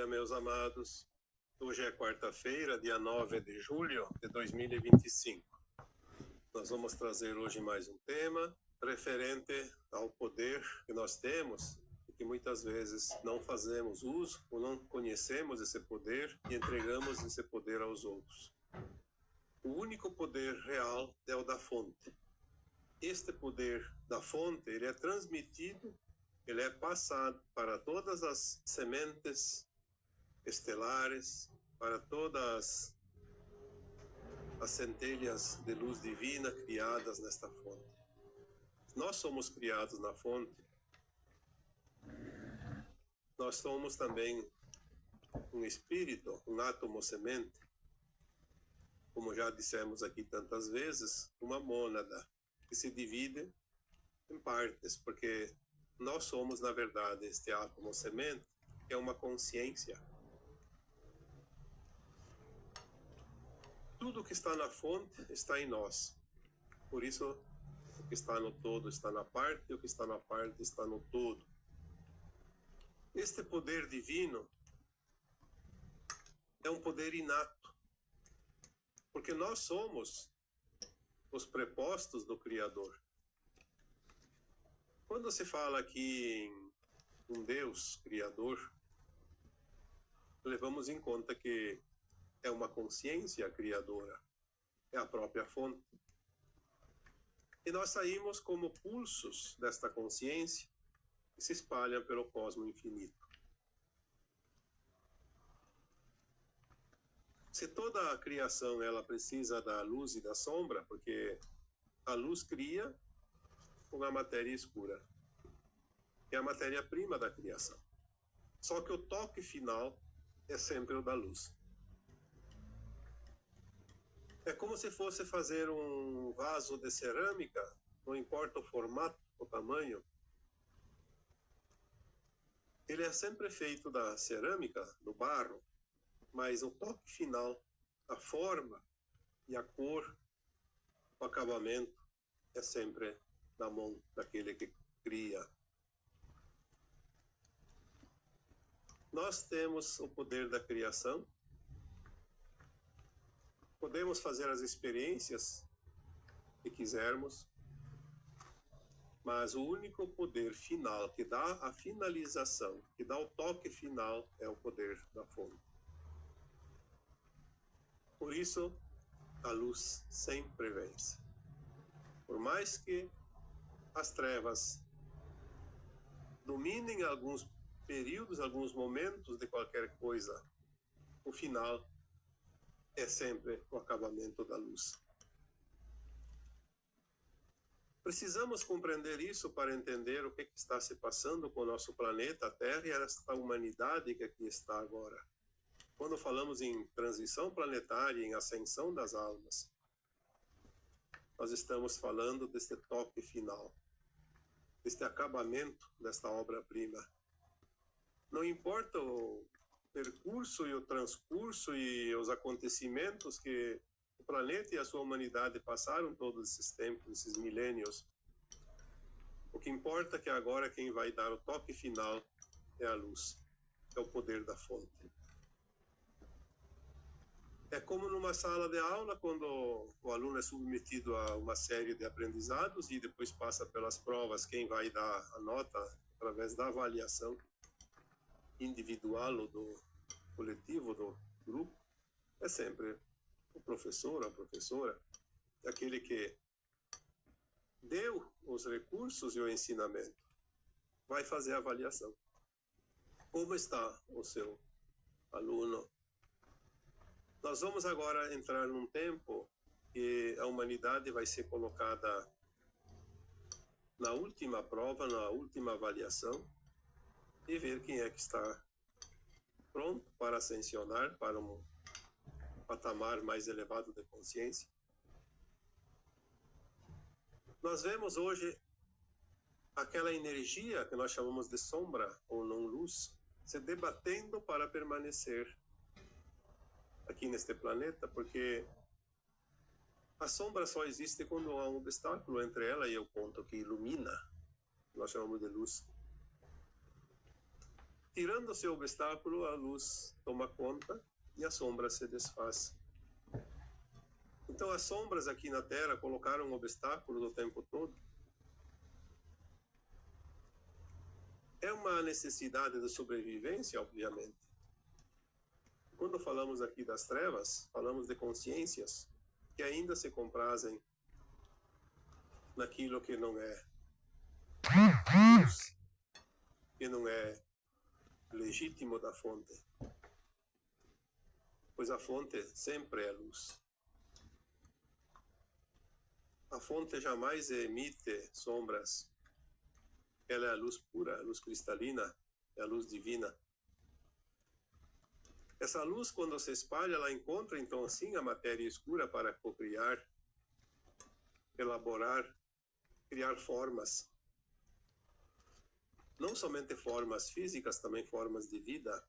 dia, meus amados. Hoje é quarta-feira, dia 9 de julho de 2025. Nós vamos trazer hoje mais um tema referente ao poder que nós temos e que muitas vezes não fazemos uso ou não conhecemos esse poder e entregamos esse poder aos outros. O único poder real é o da fonte. Este poder da fonte, ele é transmitido, ele é passado para todas as sementes estelares, para todas as centelhas de luz divina criadas nesta fonte. Nós somos criados na fonte. Nós somos também um espírito, um átomo semente. Como já dissemos aqui tantas vezes, uma mônada que se divide em partes, porque nós somos, na verdade, este átomo semente, que é uma consciência. Tudo que está na fonte está em nós. Por isso, o que está no todo está na parte, e o que está na parte está no todo. Este poder divino é um poder inato, porque nós somos os prepostos do Criador. Quando se fala aqui em um Deus Criador, levamos em conta que é uma consciência criadora, é a própria fonte. E nós saímos como pulsos desta consciência que se espalham pelo cosmo infinito. Se toda a criação ela precisa da luz e da sombra, porque a luz cria com a matéria escura, que é a matéria-prima da criação. Só que o toque final é sempre o da luz. É como se fosse fazer um vaso de cerâmica, não importa o formato, o tamanho. Ele é sempre feito da cerâmica, do barro, mas o toque final, a forma e a cor, o acabamento, é sempre na mão daquele que cria. Nós temos o poder da criação. Podemos fazer as experiências que quisermos, mas o único poder final que dá a finalização, que dá o toque final, é o poder da fonte. Por isso, a luz sempre vence. Por mais que as trevas dominem alguns períodos, alguns momentos de qualquer coisa, o final é sempre o acabamento da luz. Precisamos compreender isso para entender o que está se passando com o nosso planeta, a Terra e esta humanidade que aqui está agora. Quando falamos em transição planetária, em ascensão das almas, nós estamos falando deste toque final, deste acabamento desta obra-prima. Não importa o percurso e o transcurso e os acontecimentos que o planeta e a sua humanidade passaram todos esses tempos, esses milênios. O que importa é que agora quem vai dar o toque final é a luz, é o poder da fonte. É como numa sala de aula, quando o aluno é submetido a uma série de aprendizados e depois passa pelas provas, quem vai dar a nota através da avaliação individual ou do coletivo, do grupo, é sempre o professor, a professora, aquele que deu os recursos e o ensinamento, vai fazer a avaliação. Como está o seu aluno? Nós vamos agora entrar num tempo que a humanidade vai ser colocada na última prova, na última avaliação, e ver quem é que está pronto para ascensionar para um patamar mais elevado de consciência. Nós vemos hoje aquela energia que nós chamamos de sombra ou não-luz se debatendo para permanecer aqui neste planeta, porque a sombra só existe quando há um obstáculo entre ela e o ponto que ilumina, nós chamamos de luz. Tirando-se o obstáculo, a luz toma conta e a sombra se desfaz. Então, as sombras aqui na Terra colocaram um obstáculo o tempo todo. É uma necessidade de sobrevivência, obviamente. Quando falamos aqui das trevas, falamos de consciências que ainda se comprazem naquilo que não é luz, que não é legítimo da fonte. Pois a fonte sempre é luz. A fonte jamais emite sombras. Ela é a luz pura, a luz cristalina, é a luz divina. Essa luz, quando se espalha, ela encontra, então, sim, a matéria escura para cocriar, elaborar, criar formas. Não somente formas físicas, também formas de vida,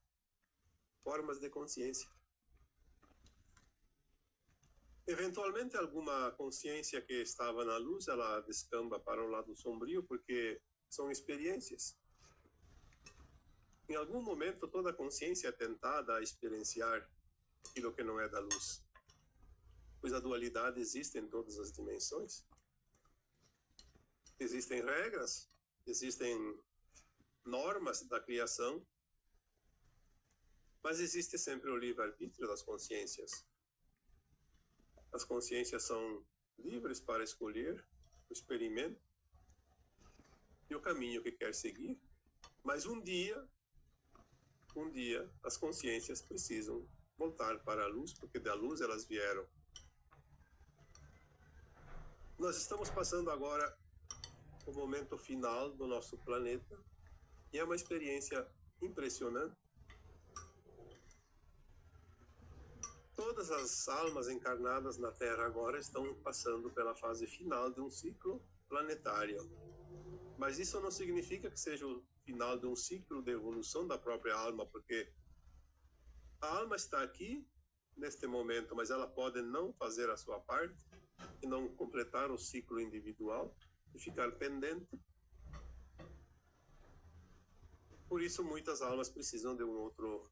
formas de consciência. Eventualmente, alguma consciência que estava na luz, ela descamba para o lado sombrio, porque são experiências. Em algum momento, toda consciência é tentada a experienciar aquilo que não é da luz. Pois a dualidade existe em todas as dimensões. Existem regras, existem normas da criação, mas existe sempre o livre-arbítrio das consciências. As consciências são livres para escolher o experimento e o caminho que quer seguir, mas um dia, as consciências precisam voltar para a luz, porque da luz elas vieram. Nós estamos passando agora o momento final do nosso planeta, e é uma experiência impressionante. Todas as almas encarnadas na Terra agora estão passando pela fase final de um ciclo planetário. Mas isso não significa que seja o final de um ciclo de evolução da própria alma, porque a alma está aqui neste momento, mas ela pode não fazer a sua parte e não completar o ciclo individual e ficar pendente. Por isso, muitas almas precisam de um outro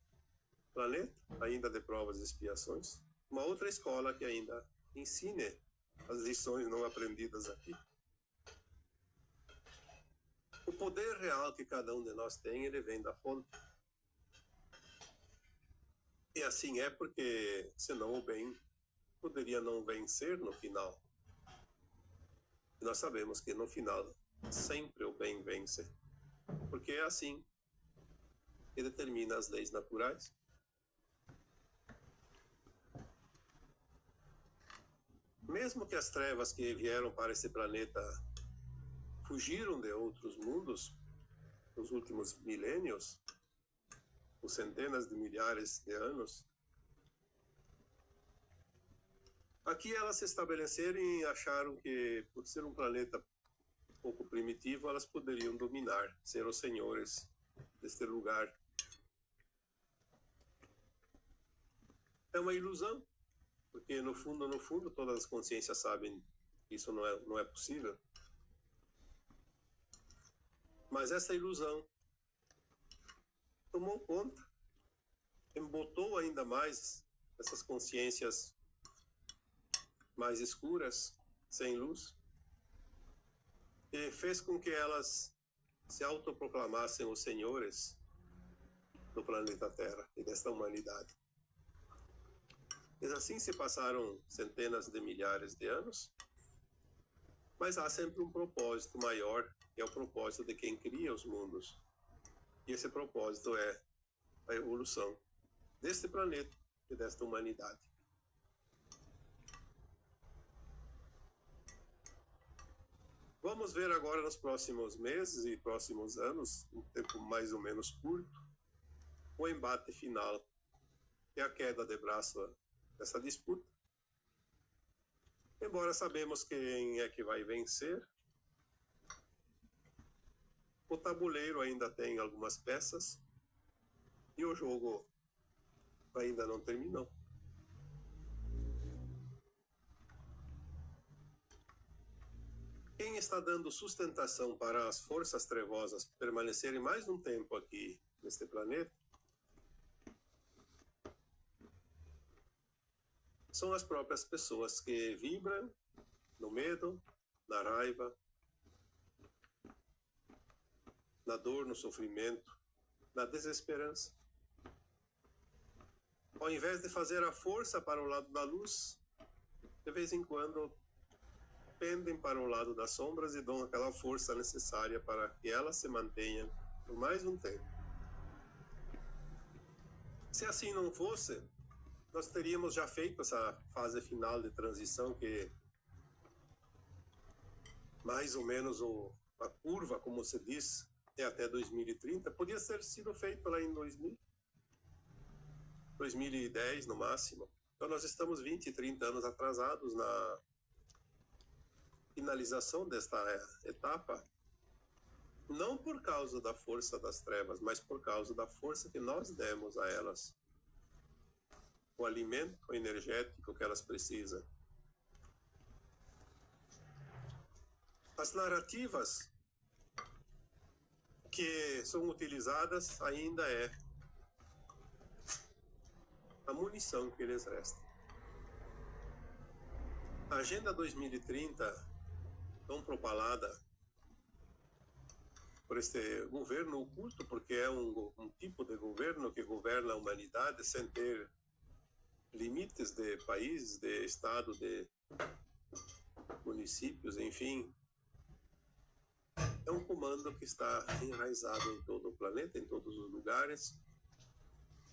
planeta, ainda de provas e expiações, uma outra escola que ainda ensine as lições não aprendidas aqui. O poder real que cada um de nós tem, ele vem da fonte. E assim é porque, senão o bem poderia não vencer no final. E nós sabemos que no final, sempre o bem vence. Porque é assim que determina as leis naturais. Mesmo que as trevas que vieram para esse planeta fugiram de outros mundos nos últimos milênios, por centenas de milhares de anos, aqui elas se estabeleceram e acharam que, por ser um planeta um pouco primitivo, elas poderiam dominar, ser os senhores deste lugar. É uma ilusão, porque no fundo, todas as consciências sabem que isso não é possível. Mas essa ilusão tomou conta, embotou ainda mais essas consciências mais escuras, sem luz, e fez com que elas se autoproclamassem os senhores do planeta Terra e desta humanidade. Mas assim se passaram centenas de milhares de anos, mas há sempre um propósito maior, que é o propósito de quem cria os mundos. E esse propósito é a evolução deste planeta e desta humanidade. Vamos ver agora nos próximos meses e próximos anos, um tempo mais ou menos curto, o embate final, que é a queda de braço dessa disputa. Embora sabemos quem é que vai vencer, o tabuleiro ainda tem algumas peças e o jogo ainda não terminou. Quem está dando sustentação para as forças trevosas permanecerem mais um tempo aqui neste planeta são as próprias pessoas que vibram no medo, na raiva, na dor, no sofrimento, na desesperança. Ao invés de fazer a força para o lado da luz, de vez em quando pendem para o lado das sombras e dão aquela força necessária para que elas se mantenham por mais um tempo. Se assim não fosse, nós teríamos já feito essa fase final de transição que mais ou menos a curva, como se diz, é até 2030, podia ter sido feito lá em 2010 no máximo. Então nós estamos 20, 30 anos atrasados na finalização desta etapa, não por causa da força das trevas, mas por causa da força que nós demos a elas, o alimento energético que elas precisam. As narrativas que são utilizadas ainda é a munição que lhes resta. A Agenda 2030, tão propalada por este governo oculto, porque é um tipo de governo que governa a humanidade sem ter limites de países, de estado, de municípios, enfim. É um comando que está enraizado em todo o planeta, em todos os lugares,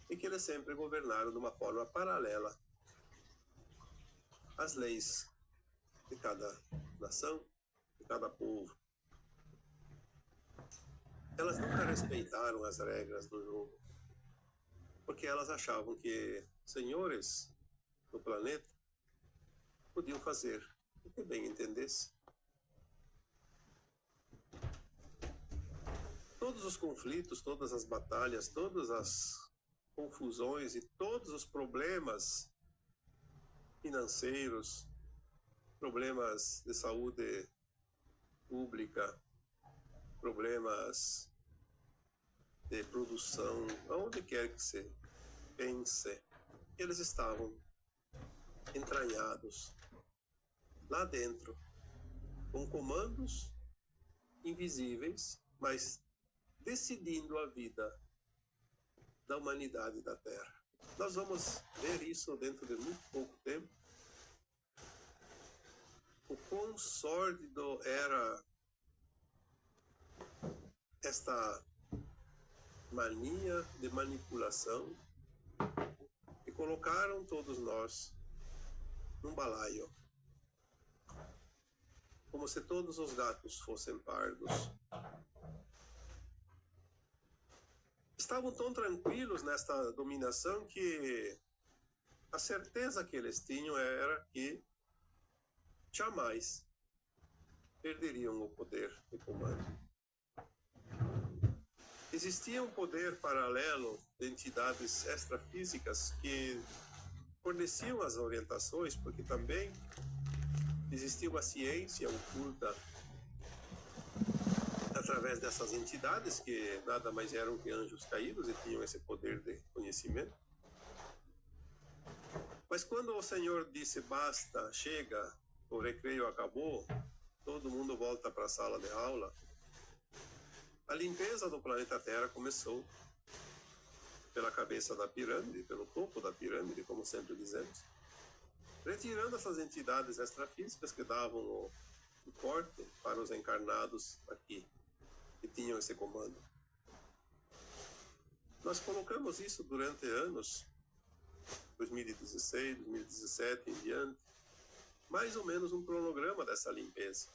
e que eles sempre governaram de uma forma paralela às leis de cada nação, de cada povo. Elas nunca respeitaram as regras do jogo, porque elas achavam que senhores do planeta podiam fazer o que bem entendesse. Todos os conflitos, todas as batalhas, todas as confusões e todos os problemas financeiros, problemas de saúde pública, problemas de produção, aonde quer que se pense, eles estavam entranhados lá dentro, com comandos invisíveis, mas decidindo a vida da humanidade da Terra. Nós vamos ver isso dentro de muito pouco tempo. O quão sórdido era esta mania de manipulação e colocaram todos nós num balaio, como se todos os gatos fossem pardos. Estavam tão tranquilos nesta dominação que a certeza que eles tinham era que jamais perderiam o poder de comando. Existia um poder paralelo de entidades extrafísicas que forneciam as orientações, porque também existia uma ciência oculta através dessas entidades que nada mais eram que anjos caídos e tinham esse poder de conhecimento. Mas quando o Senhor disse basta, chega, o recreio acabou, todo mundo volta para a sala de aula, a limpeza do planeta Terra começou pela cabeça da pirâmide, pelo topo da pirâmide, como sempre dizemos, retirando essas entidades extrafísicas que davam o corte para os encarnados aqui, que tinham esse comando. Nós colocamos isso durante anos, 2016, 2017 em diante, mais ou menos um cronograma dessa limpeza.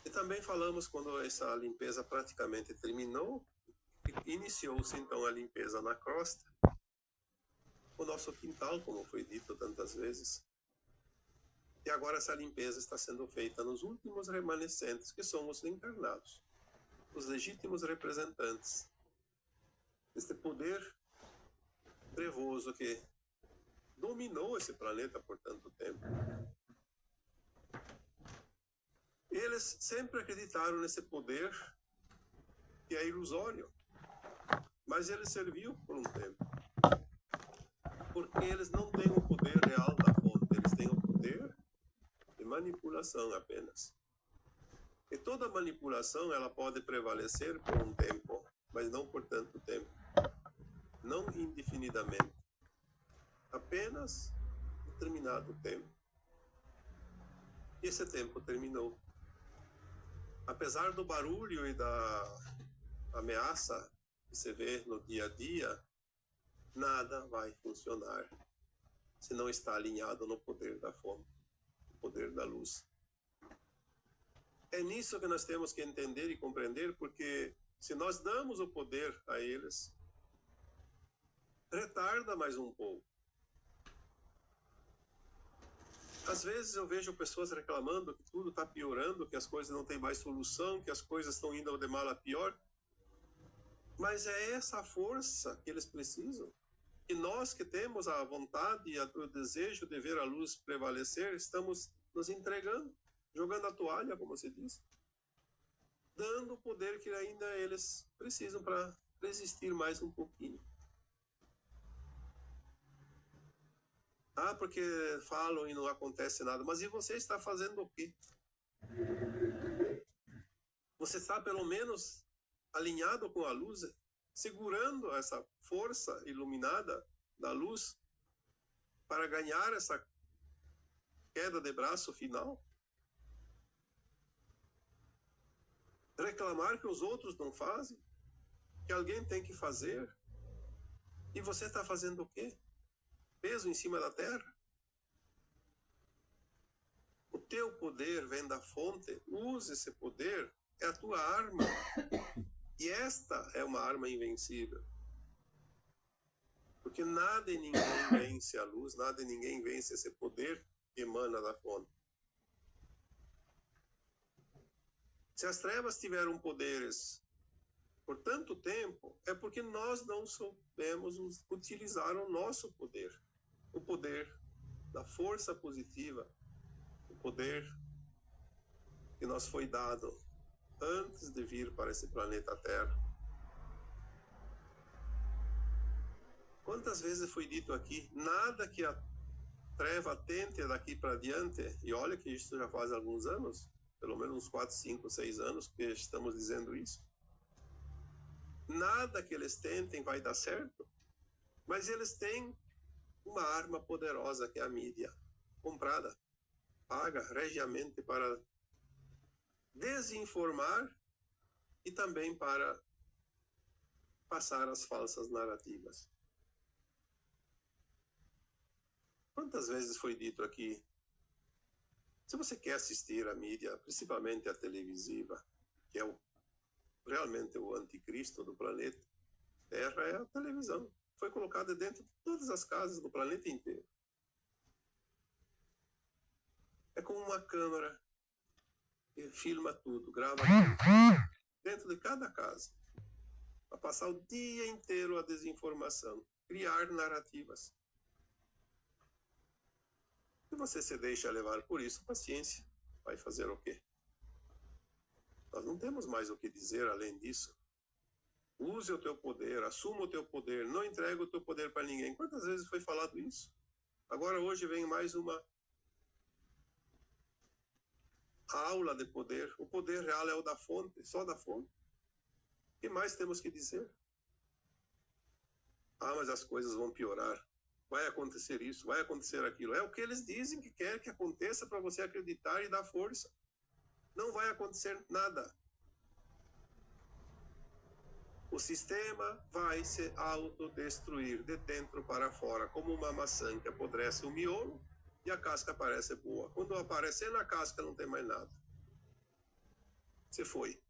E também falamos quando essa limpeza praticamente terminou, iniciou-se então a limpeza na crosta, o nosso quintal, como foi dito tantas vezes. E agora essa limpeza está sendo feita nos últimos remanescentes, que são os encarnados, os legítimos representantes deste poder trevoso que dominou esse planeta por tanto tempo. Eles sempre acreditaram nesse poder que é ilusório. Mas ele serviu por um tempo. Porque eles não têm o poder real da fonte, eles têm o poder de manipulação apenas. E toda manipulação ela pode prevalecer por um tempo, mas não por tanto tempo. Não indefinidamente. Apenas determinado tempo. E esse tempo terminou. Apesar do barulho e da ameaça que se vê no dia a dia, nada vai funcionar se não está alinhado no poder da fonte, no poder da luz. É nisso que nós temos que entender e compreender, porque se nós damos o poder a eles, retarda mais um pouco. Às vezes eu vejo pessoas reclamando que tudo está piorando, que as coisas não têm mais solução, que as coisas estão indo de mal a pior. Mas é essa força que eles precisam. E nós que temos a vontade e o desejo de ver a luz prevalecer, estamos nos entregando, jogando a toalha, como se diz, dando o poder que ainda eles precisam para resistir mais um pouquinho. Ah, porque falam e não acontece nada. Mas e você está fazendo o quê? Você está pelo menos alinhado com a luz, segurando essa força iluminada da luz para ganhar essa queda de braço final? Reclamar que os outros não fazem, que alguém tem que fazer, e você está fazendo o quê? Peso em cima da terra? O teu poder vem da fonte, use esse poder, é a tua arma. E esta é uma arma invencível. Porque nada e ninguém vence a luz, nada e ninguém vence esse poder que emana da fonte. Se as trevas tiveram poderes por tanto tempo, é porque nós não soubemos utilizar o nosso poder. O poder da força positiva, o poder que nos foi dado antes de vir para esse planeta Terra. Quantas vezes foi dito aqui, nada que a treva tente daqui para diante, e olha que isso já faz alguns anos, pelo menos uns 4, 5, 6 anos que estamos dizendo isso. Nada que eles tentem vai dar certo, mas eles têm uma arma poderosa que é a mídia, comprada, paga regiamente para desinformar e também para passar as falsas narrativas. Quantas vezes foi dito aqui, se você quer assistir a mídia, principalmente a televisiva, que é realmente o anticristo do planeta Terra, é a televisão. Foi colocada dentro de todas as casas do planeta inteiro. É como uma câmera que filma tudo, grava tudo, dentro de cada casa, para passar o dia inteiro a desinformação, criar narrativas. Se você se deixa levar por isso, paciência, vai fazer o quê? Nós não temos mais o que dizer além disso. Use o teu poder, assuma o teu poder, não entregue o teu poder para ninguém. Quantas vezes foi falado isso? Agora hoje vem mais uma aula de poder. O poder real é o da fonte, só da fonte. O que mais temos que dizer? Ah, mas as coisas vão piorar. Vai acontecer isso, vai acontecer aquilo. É o que eles dizem que quer que aconteça para você acreditar e dar força. Não vai acontecer nada. O sistema vai se autodestruir de dentro para fora, como uma maçã que apodrece o miolo e a casca parece boa. Quando aparecer na casca não tem mais nada. Você foi.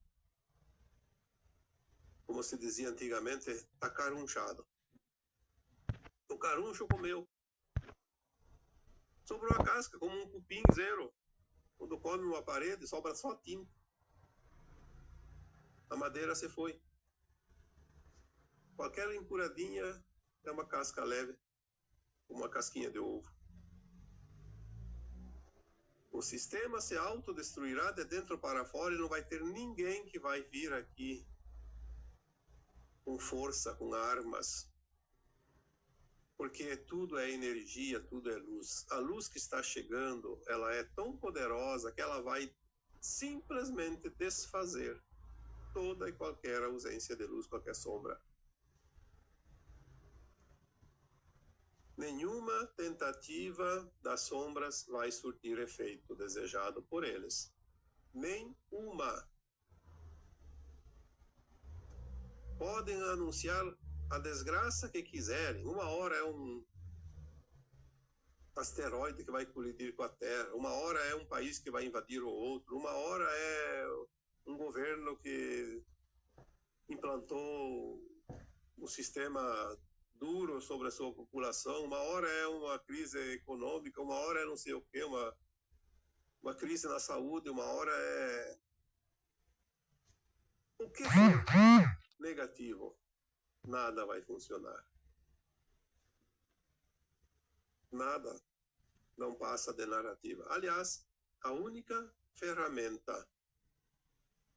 Como se dizia antigamente, tá carunchado. O caruncho comeu. Sobrou a casca, como um cupim zero. Quando come uma parede, sobra só tinta. A madeira se foi. Qualquer empuradinha é uma casca leve, uma casquinha de ovo. O sistema se autodestruirá de dentro para fora e não vai ter ninguém que vai vir aqui com força, com armas, porque tudo é energia, tudo é luz. A luz que está chegando, ela é tão poderosa que ela vai simplesmente desfazer toda e qualquer ausência de luz, qualquer sombra. Nenhuma tentativa das sombras vai surtir efeito desejado por eles. Nenhuma. Podem anunciar a desgraça que quiserem. Uma hora é um asteroide que vai colidir com a Terra, uma hora é um país que vai invadir o outro, uma hora é um governo que implantou um sistema duro sobre a sua população, uma hora é uma crise econômica, uma hora é não sei o quê, uma crise na saúde, uma hora é... O que for negativo, nada vai funcionar. Nada não passa de narrativa. Aliás, a única ferramenta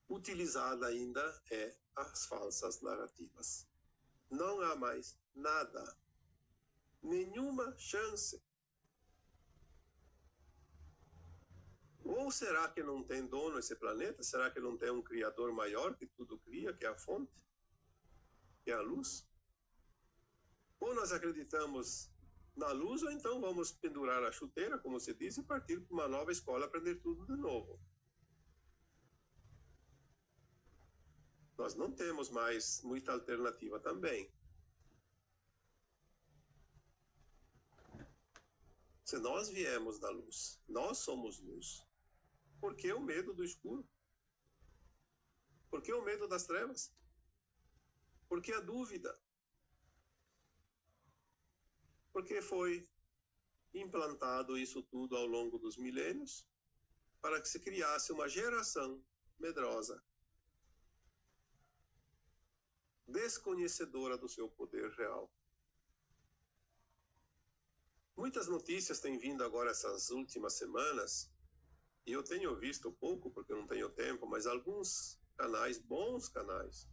utilizada ainda é as falsas narrativas. Não há mais nada, nenhuma chance. Ou será que não tem dono esse planeta? Será que não tem um criador maior que tudo cria, que é a fonte, que é a luz? Ou nós acreditamos na luz, ou então vamos pendurar a chuteira, como se diz, e partir para uma nova escola aprender tudo de novo. Nós não temos mais muita alternativa também. Se nós viemos da luz, nós somos luz. Por que o medo do escuro? Por que o medo das trevas? Por que a dúvida? Porque foi implantado isso tudo ao longo dos milênios para que se criasse uma geração medrosa, desconhecedora do seu poder real. Muitas notícias têm vindo agora essas últimas semanas, e eu tenho visto pouco porque eu não tenho tempo, mas alguns canais, bons canais,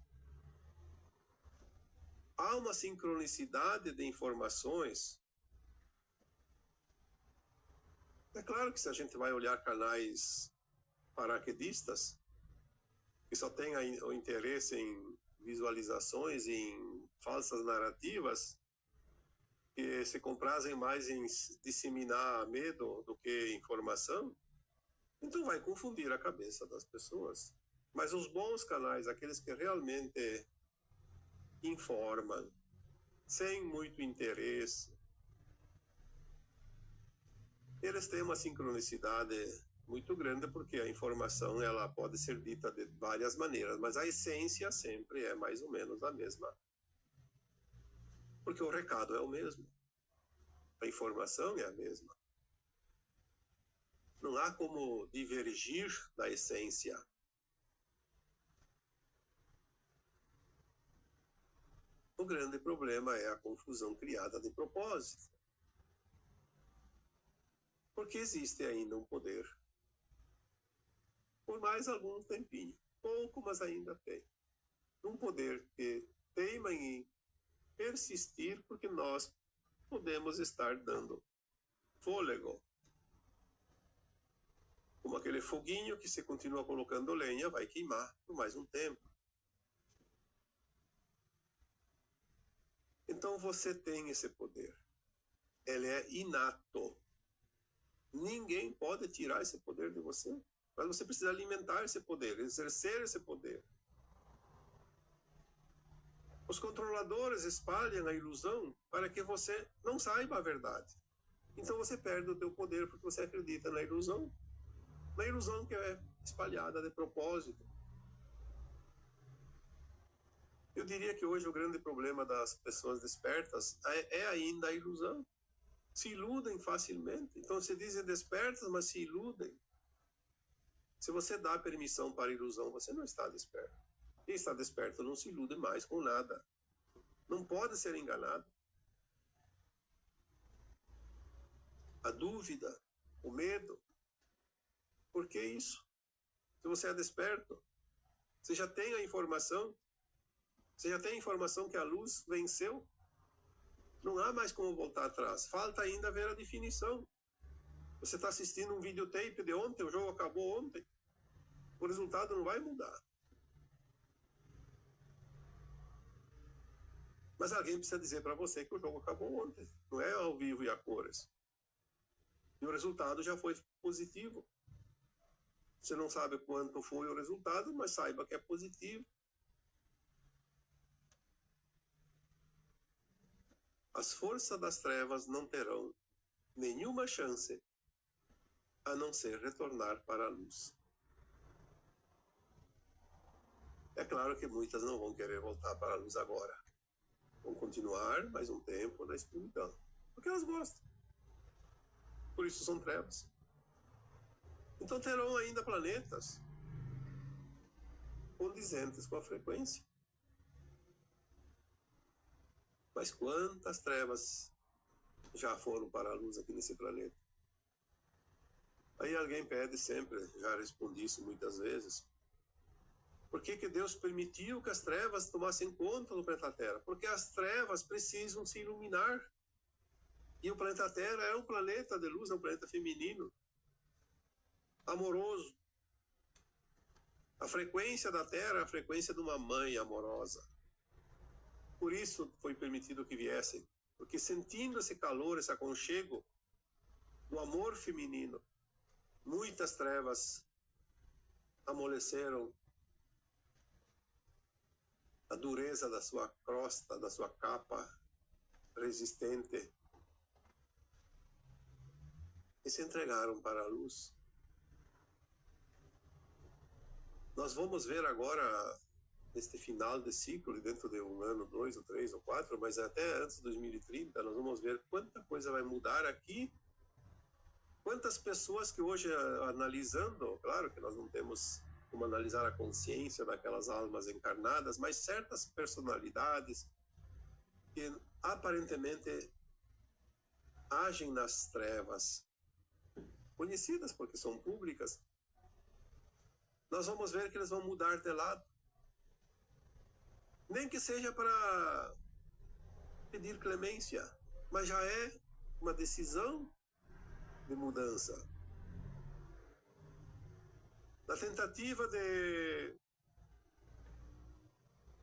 há uma sincronicidade de informações. É claro que se a gente vai olhar canais paraquedistas, que só têm o interesse em visualizações, em falsas narrativas, que se comprazem mais em disseminar medo do que informação, então vai confundir a cabeça das pessoas. Mas os bons canais, aqueles que realmente informam, sem muito interesse, eles têm uma sincronicidade muito grande, porque a informação ela pode ser dita de várias maneiras, mas a essência sempre é mais ou menos a mesma. Porque o recado é o mesmo. A informação é a mesma. Não há como divergir da essência. O grande problema é a confusão criada de propósito. Porque existe ainda um poder. Por mais algum tempinho. Pouco, mas ainda tem. Um poder que teima em persistir porque nós podemos estar dando fôlego. Como aquele foguinho que se continua colocando lenha vai queimar por mais um tempo. Então você tem esse poder. Ele é inato. Ninguém pode tirar esse poder de você. Mas você precisa alimentar esse poder, exercer esse poder. Os controladores espalham a ilusão para que você não saiba a verdade. Então você perde o teu poder porque você acredita na ilusão. Na ilusão que é espalhada de propósito. Eu diria que hoje o grande problema das pessoas despertas é ainda a ilusão. Se iludem facilmente. Então se dizem despertas, mas se iludem. Se você dá permissão para a ilusão, você não está desperto. Quem está desperto não se ilude mais com nada. Não pode ser enganado. A dúvida, o medo. Por que isso? Se você é desperto, você já tem a informação. Você já tem a informação que a luz venceu? Não há mais como voltar atrás. Falta ainda ver a definição. Você está assistindo um videotape de ontem, o jogo acabou ontem. O resultado não vai mudar. Mas alguém precisa dizer para você que o jogo acabou ontem. Não é ao vivo e a cores. E o resultado já foi positivo. Você não sabe quanto foi o resultado, mas saiba que é positivo. As forças das trevas não terão nenhuma chance a não ser retornar para a luz. É claro que muitas não vão querer voltar para a luz agora. Vão continuar mais um tempo na escuridão, porque elas gostam. Por isso são trevas. Então terão ainda planetas condizentes com a frequência. Mas quantas trevas já foram para a luz aqui nesse planeta? Aí alguém pede sempre, já respondi isso muitas vezes, por que Deus permitiu que as trevas tomassem conta do planeta Terra? Porque as trevas precisam se iluminar. E o planeta Terra é um planeta de luz, é um planeta feminino, amoroso. A frequência da Terra é a frequência de uma mãe amorosa. Por isso foi permitido que viessem. Porque sentindo esse calor, esse aconchego do amor feminino, muitas trevas amoleceram a dureza da sua crosta, da sua capa resistente, e se entregaram para a luz. Nós vamos ver agora, neste final de ciclo, dentro de um ano, 2, ou 3, ou 4, mas até antes de 2030, nós vamos ver quanta coisa vai mudar aqui. Quantas pessoas que hoje, analisando, claro que nós não temos como analisar a consciência daquelas almas encarnadas, mas certas personalidades que aparentemente agem nas trevas, conhecidas porque são públicas, nós vamos ver que eles vão mudar de lado. Nem que seja para pedir clemência, mas já é uma decisão de mudança. Na tentativa de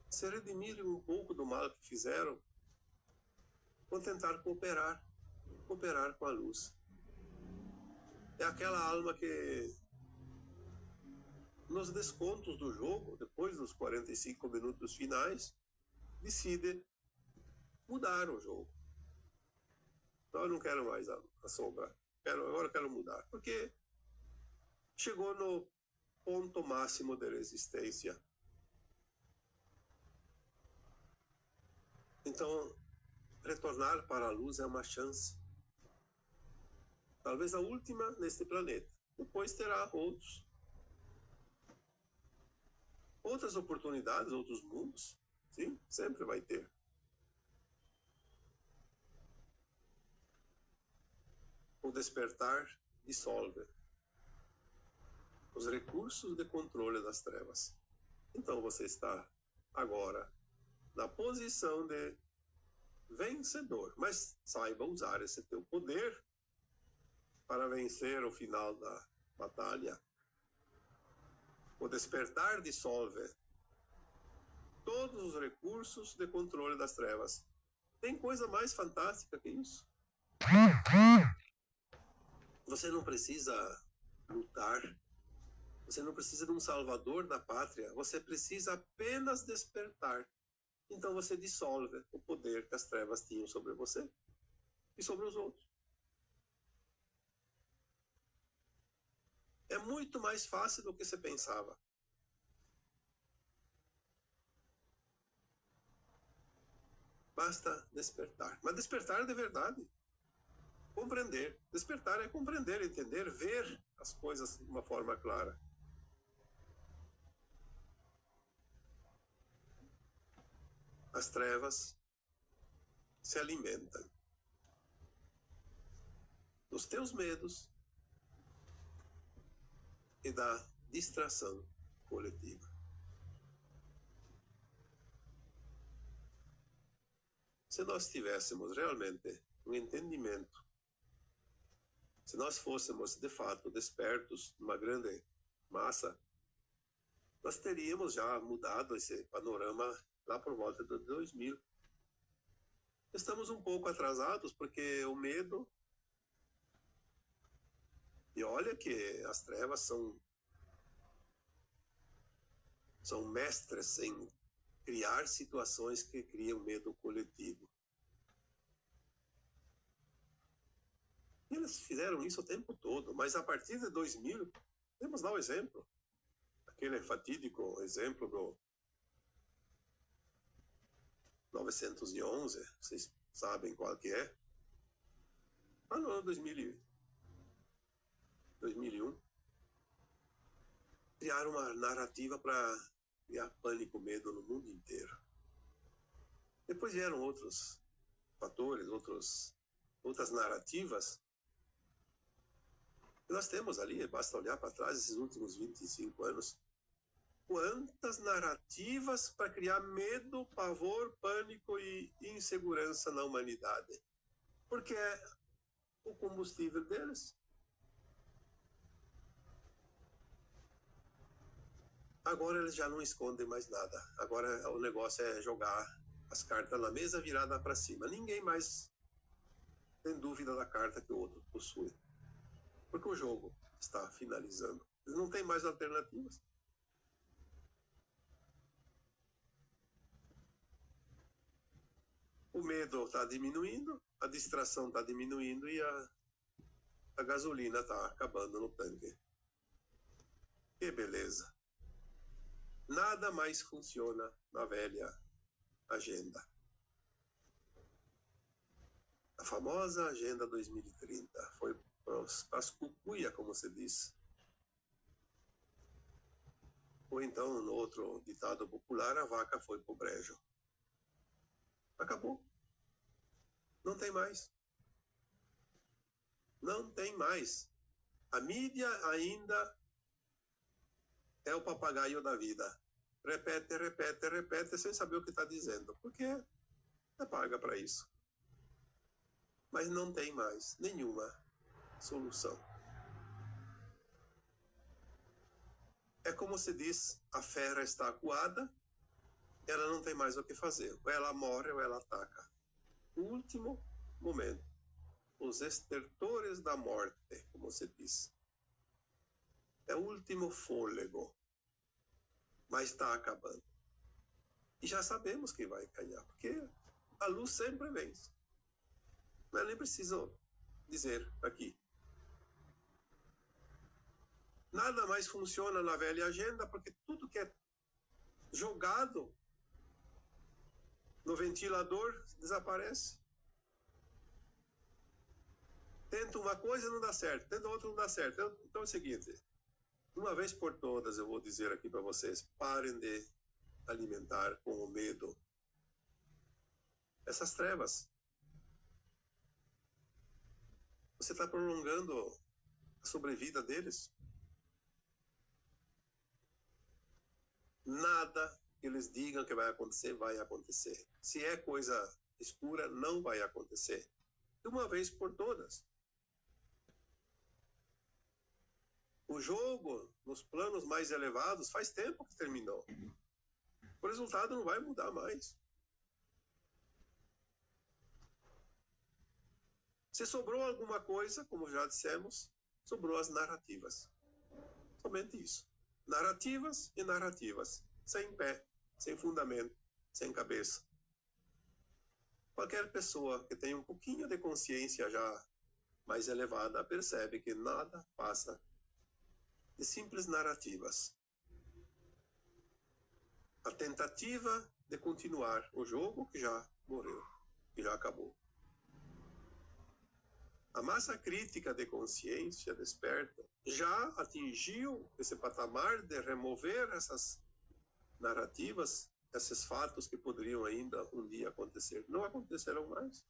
se redimirem um pouco do mal que fizeram, vão tentar cooperar com a luz. É aquela alma que, nos descontos do jogo, depois dos 45 minutos finais, decide mudar o jogo. Então eu não quero mais a sombra. Agora eu quero mudar. Porque chegou no ponto máximo de resistência. Então, retornar para a luz é uma chance. Talvez a última neste planeta. Depois terá outras oportunidades, outros mundos. Sim, sempre vai ter. O despertar dissolve os recursos de controle das trevas. Então você está agora na posição de vencedor, mas saiba usar esse teu poder para vencer o final da batalha. O despertar dissolve todos os recursos de controle das trevas. Tem coisa mais fantástica que isso? Você não precisa lutar. Você não precisa de um salvador da pátria. Você precisa apenas despertar. Então você dissolve o poder que as trevas tinham sobre você e sobre os outros. É muito mais fácil do que você pensava. Basta despertar. Mas despertar de verdade. Compreender. Despertar é compreender, entender, ver as coisas de uma forma clara. As trevas se alimentam dos teus medos e da distração coletiva. Se nós tivéssemos realmente um entendimento, se nós fôssemos de fato despertos numa grande massa, nós teríamos já mudado esse panorama lá por volta de 2000. Estamos um pouco atrasados porque o medo, e olha que as trevas são mestres em criar situações que criam medo coletivo. E eles fizeram isso o tempo todo, mas a partir de 2000, temos lá o exemplo. Aquele fatídico exemplo do 911, vocês sabem qual que é? Ah, no ano 2001. Criaram uma narrativa para criar pânico, medo no mundo inteiro. Depois vieram outros fatores, outras narrativas. E nós temos ali, basta olhar para trás, esses últimos 25 anos, quantas narrativas para criar medo, pavor, pânico e insegurança na humanidade. Porque é o combustível deles. Agora eles já não escondem mais nada. Agora o negócio é jogar as cartas na mesa virada para cima. Ninguém mais tem dúvida da carta que o outro possui. Porque o jogo está finalizando. Eles não têm mais alternativas. O medo está diminuindo, a distração está diminuindo e a gasolina está acabando no tanque. Que beleza. Nada mais funciona na velha agenda. A famosa Agenda 2030 foi para as cucuia, como se diz. Ou então, no outro ditado popular, a vaca foi para o brejo. Acabou. Não tem mais. Não tem mais. A mídia ainda é o papagaio da vida. Repete, repete, repete, sem saber o que está dizendo. Porque é paga para isso. Mas não tem mais nenhuma solução. É como se diz, a fera está acuada, ela não tem mais o que fazer. Ou ela morre ou ela ataca. O último momento. Os estertores da morte, como se diz. É o último fôlego. Mas está acabando. E já sabemos que vai ganhar, porque a luz sempre vence. Não é nem preciso dizer aqui. Nada mais funciona na velha agenda, porque tudo que é jogado no ventilador desaparece. Tenta uma coisa, não dá certo. Tenta outra, não dá certo. Então é o seguinte, uma vez por todas eu vou dizer aqui para vocês, parem de alimentar com o medo essas trevas. Você está prolongando a sobrevida deles. Nada que eles digam que vai acontecer, vai acontecer. Se é coisa escura, não vai acontecer. De uma vez por todas. O jogo, nos planos mais elevados, faz tempo que terminou. O resultado não vai mudar mais. Se sobrou alguma coisa, como já dissemos, sobrou as narrativas. Somente isso. Narrativas e narrativas. Sem pé, sem fundamento, sem cabeça. Qualquer pessoa que tenha um pouquinho de consciência já mais elevada percebe que nada passa de simples narrativas. A tentativa de continuar o jogo que já morreu, que já acabou. A massa crítica de consciência desperta já atingiu esse patamar de remover essas narrativas, esses fatos que poderiam ainda um dia acontecer. Não acontecerão mais.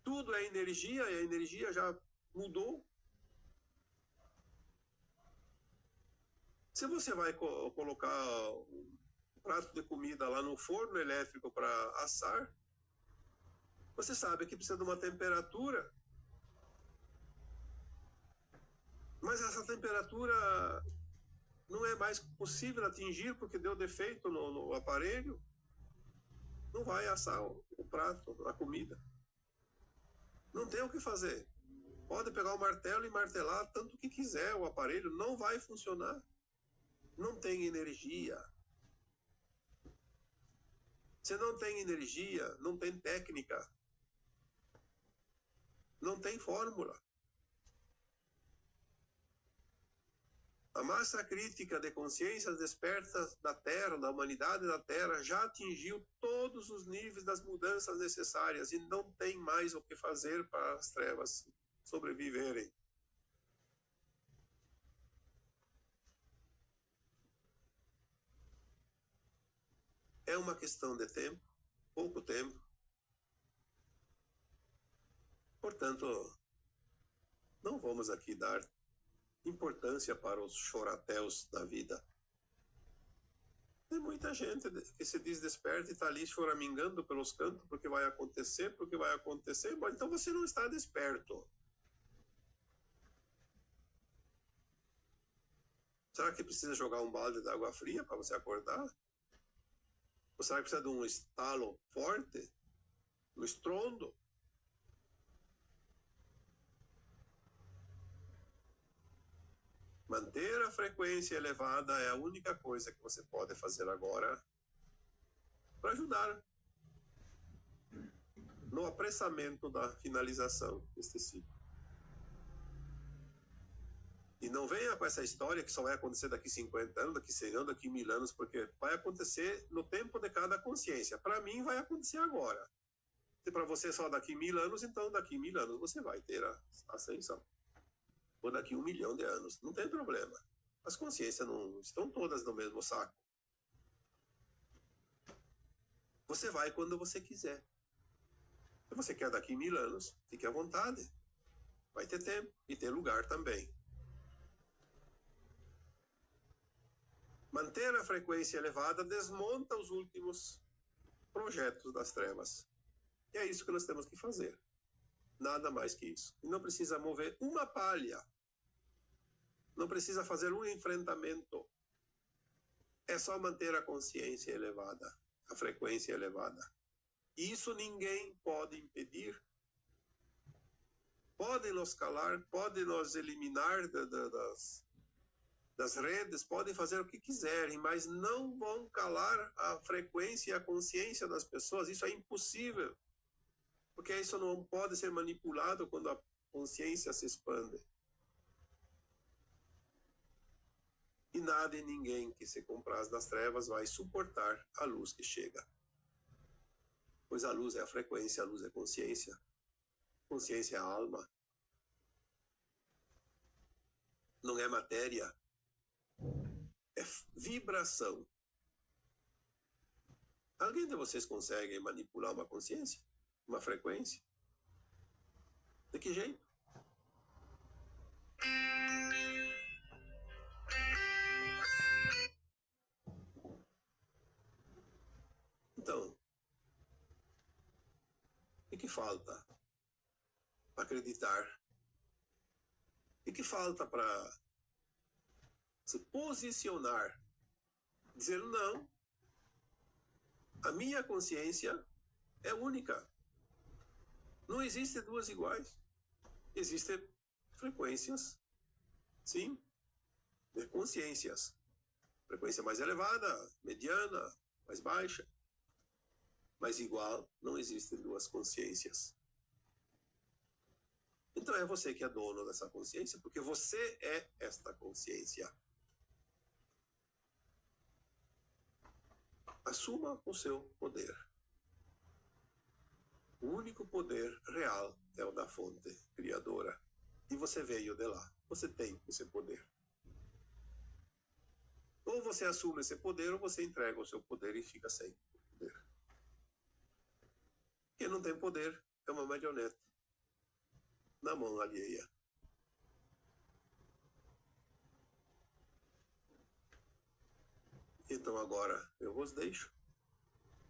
Tudo é energia e a energia já mudou. Se você vai colocar um prato de comida lá no forno elétrico para assar, Você sabe que precisa de uma temperatura, mas essa temperatura não é mais possível atingir porque deu defeito no aparelho. Não vai assar o prato, a comida. Não tem o que fazer. Pode pegar o martelo e martelar tanto que quiser, o aparelho não vai funcionar. Não tem energia. Se não tem energia, não tem técnica. Não tem fórmula. A massa crítica de consciências despertas da Terra, da humanidade da Terra, já atingiu todos os níveis das mudanças necessárias e não tem mais o que fazer para as trevas sobreviverem. É uma questão de tempo, pouco tempo. Portanto, não vamos aqui dar importância para os choratéus da vida. Tem muita gente que se diz desperta e está ali choramingando pelos cantos porque vai acontecer. Bom, então você não está desperto. Será que precisa jogar um balde de água fria para você acordar? Ou será que precisa de um estalo forte? Um estrondo? Manter a frequência elevada é a única coisa que você pode fazer agora para ajudar no apressamento da finalização deste ciclo. E não venha com essa história que só vai acontecer daqui 50 anos, daqui 100 anos, daqui 1000 anos, porque vai acontecer no tempo de cada consciência. Para mim, vai acontecer agora. Se para você só daqui 1000 anos, então daqui 1000 anos você vai ter a ascensão. Ou daqui 1 milhão de anos. Não tem problema. As consciências não estão todas no mesmo saco. Você vai quando você quiser. Se você quer daqui 1000 anos, fique à vontade. Vai ter tempo e ter lugar também. Manter a frequência elevada desmonta os últimos projetos das trevas. E é isso que nós temos que fazer. Nada mais que isso. E não precisa mover uma palha. Não precisa fazer um enfrentamento. É só manter a consciência elevada, a frequência elevada. E isso ninguém pode impedir. Podem nos calar, podem nos eliminar das redes, podem fazer o que quiserem, mas não vão calar a frequência e a consciência das pessoas. Isso é impossível, porque isso não pode ser manipulado quando a consciência se expande. E nada e ninguém que se compraz das trevas vai suportar a luz que chega. Pois a luz é a frequência, a luz é consciência. Consciência é a alma. Não é matéria. É vibração. Alguém de vocês consegue manipular uma consciência? Uma frequência? De que jeito? Então, o que falta para acreditar? O que falta para se posicionar? Dizer não. A minha consciência é única. Não existe duas iguais. Existem frequências, sim, de consciências. Frequência mais elevada, mediana, mais baixa. Mas igual, não existem duas consciências. Então é você que é dono dessa consciência, porque você é esta consciência. Assuma o seu poder. O único poder real é o da fonte criadora. E você veio de lá. Você tem esse poder. Ou você assume esse poder, ou você entrega o seu poder e fica sem poder. Quem não tem poder é uma marionete na mão alheia. Então agora eu vos deixo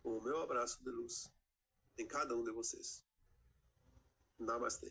com o meu abraço de luz em cada um de vocês. Namastê.